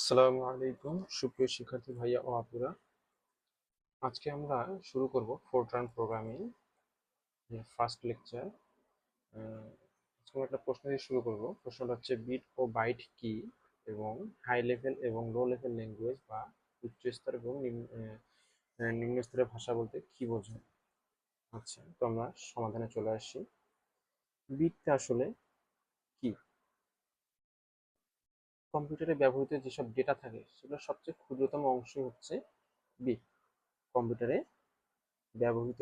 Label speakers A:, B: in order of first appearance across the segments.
A: আসসালামু আলাইকুম সুপ্রিয় শিক্ষার্থী ভাইয়া ও আপুরা। আজকে আমরা শুরু করব ফোরট্রান প্রোগ্রামিং ফার্স্ট লেকচার। আজকে আমরা একটা প্রশ্ন দিয়ে শুরু করব। প্রশ্নটা হচ্ছে বিট ও বাইট কি এবং হাই লেভেল এবং লো লেভেল ল্যাঙ্গুয়েজ বা উচ্চ স্তর এবং নিম্ন স্তরের ভাষা বলতে কি বোঝায়। আচ্ছা, তো আমরা সমাধানে চলে আসি। বিটটা আসলে কি? কম্পিউটারে ব্যবহৃত যেসব ডেটা থাকে সেগুলোর সবচেয়ে ক্ষুদ্রতম অংশই হচ্ছে বিট। কম্পিউটারে ব্যবহৃত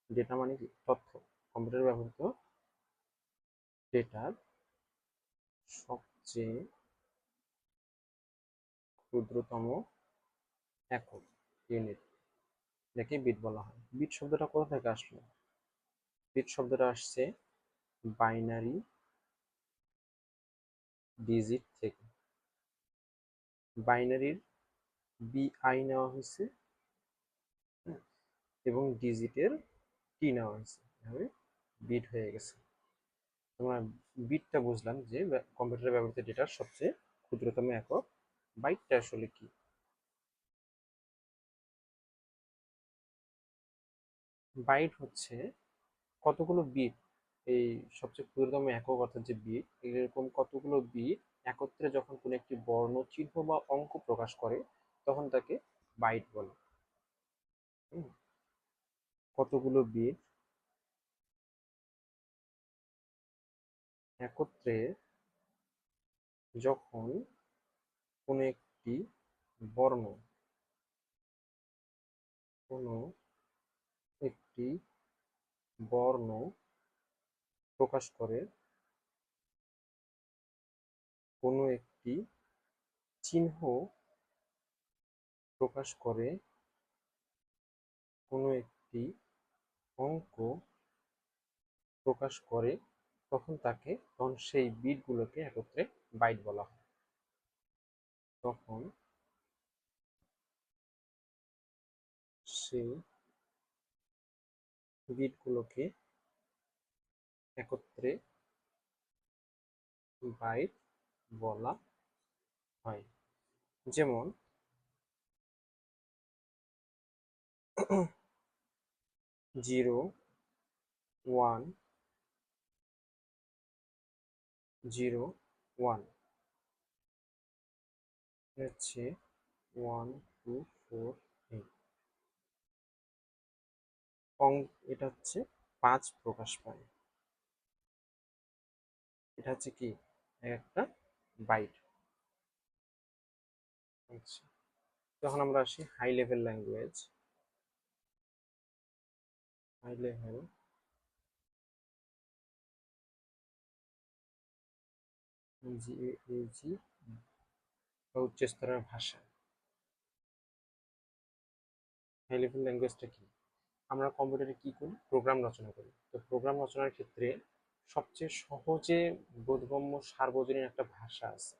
A: ডেটা মানে কি? তথ্য। কম্পিউটারে ব্যবহৃত ডেটার সবচেয়ে ক্ষুদ্রতম একক, ইউনিট, যাকে বিট বলা হয়। বিট শব্দটা কোথা থেকে আসলো? বিট শব্দটা আসছে বাইনারি ডিজিট থেকে। বাইনারির বিআই নেওয়া হয়েছে, হ্যাঁ, এবং ডিজিটের টি নেওয়া হয়েছে, এভাবে বিট হয়ে গেছে। তোমরা বিটটা বুঝলাম যে কম্পিউটারে ব্যবহৃত ডেটার সবচেয়ে ক্ষুদ্রতম একক। বাইটটা আসলে কি? বাইট হচ্ছে কতগুলো বিট, এই সবচেয়ে ক্ষুদ্রতম একক অর্থাৎ যে বিট, এরকম কতগুলো বিট একত্রে যখন কোনো একটি বর্ণ, চিহ্ন বা অঙ্ক প্রকাশ করে তখন তাকে বাইট বলে। হুম, কতগুলো বিট একত্রে যখন কোনো একটি বর্ণ, কোনো একটি বর্ণ প্রকাশ করে, কোনো একটি চিহ্ন প্রকাশ করে, কোনো একটি অঙ্ক প্রকাশ করে, তখন সেই বিটগুলোকে একত্রে বাইট বলা হয়। তখন সেই বিটগুলোকে একত্রে বাইট বলা হয়। যেমন 0 1 0 1 হচ্ছে 1 2 4 8। এটা হচ্ছে 5 প্রকাশ পায়। এটা হচ্ছে কি? একটা বাইট। আচ্ছা, যখন আমরা আসি high level language, high level জি উচ্চ স্তরের ভাষা। হাই লেভেল ল্যাঙ্গুয়েজটা কি? আমরা কম্পিউটারে কি করি? প্রোগ্রাম রচনা করি। তো প্রোগ্রাম রচনার ক্ষেত্রে সবচেয়ে সহজে বোধগম্য সার্বজনীন একটা ভাষা আছে।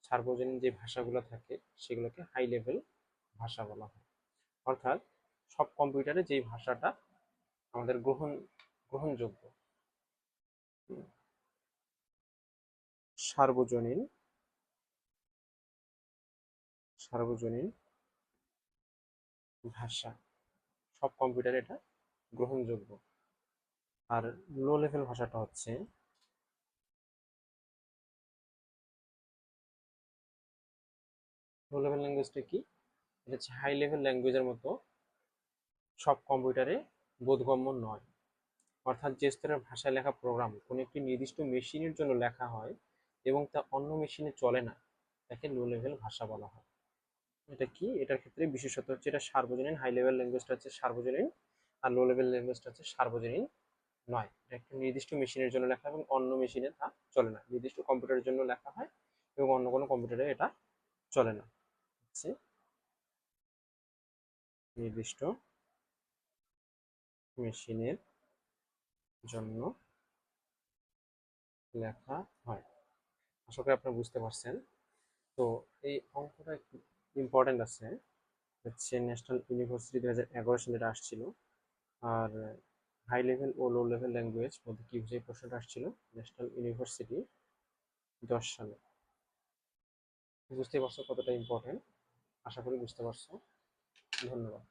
A: সার্বজনীন যে ভাষাগুলো থাকে সেগুলোকে হাই লেভেল ভাষা বলা হয়। অর্থাৎ সব কম্পিউটারে যেই ভাষাটা আমাদের গ্রহণযোগ্য, সার্বজনীন সার্বজনীন ভাষা, সব কম্পিউটারে এটা গ্রহণযোগ্য। আর লো লেভেল ভাষাটা হচ্ছে, লো লেভেল ল্যাঙ্গুয়েজটা কি? এটা হচ্ছে হাই লেভেল ল্যাঙ্গুয়েজের মতো সব কম্পিউটারে বোধগম্য নয়। অর্থাৎ যে স্তরের ভাষায় লেখা প্রোগ্রাম কোনো একটি নির্দিষ্ট মেশিনের জন্য লেখা হয় এবং তা অন্য মেশিনে চলে না, তাকে লো লেভেল ভাষা বলা হয়। এটা কি? এটার ক্ষেত্রে বিশেষত হচ্ছে এটা সার্বজনীন। হাই লেভেল ল্যাঙ্গুয়েজটা হচ্ছে সার্বজনীন, আর লো লেভেল ল্যাঙ্গুয়েজটা হচ্ছে সার্বজনীন নয়। এটা একটা নির্দিষ্ট মেশিনের জন্য লেখা এবং অন্য মেশিনে তা চলে না। নির্দিষ্ট কম্পিউটারের জন্য লেখা হয় এবং অন্য কোনো কম্পিউটারে এটা চলে না। হচ্ছে নির্দিষ্ট মেশিনের জন্য লেখা হয়। আশা করি আপনারা বুঝতে পারছেন। তো এই অঙ্কটা একটু ইম্পর্টেন্ট আছে, হচ্ছে ন্যাশনাল ইউনিভার্সিটি 2011 সালে এটা আসছিল। আর হাই লেভেল ও লো লেভেল ল্যাঙ্গুয়েজ মধ্যে কি যে প্রশ্নটা আসছিল ন্যাশনাল ইউনিভার্সিটি 10 সালে। বুঝতে পারছো কতটা ইম্পর্টেন্ট। আশা করি বুঝতে পারছো। ধন্যবাদ।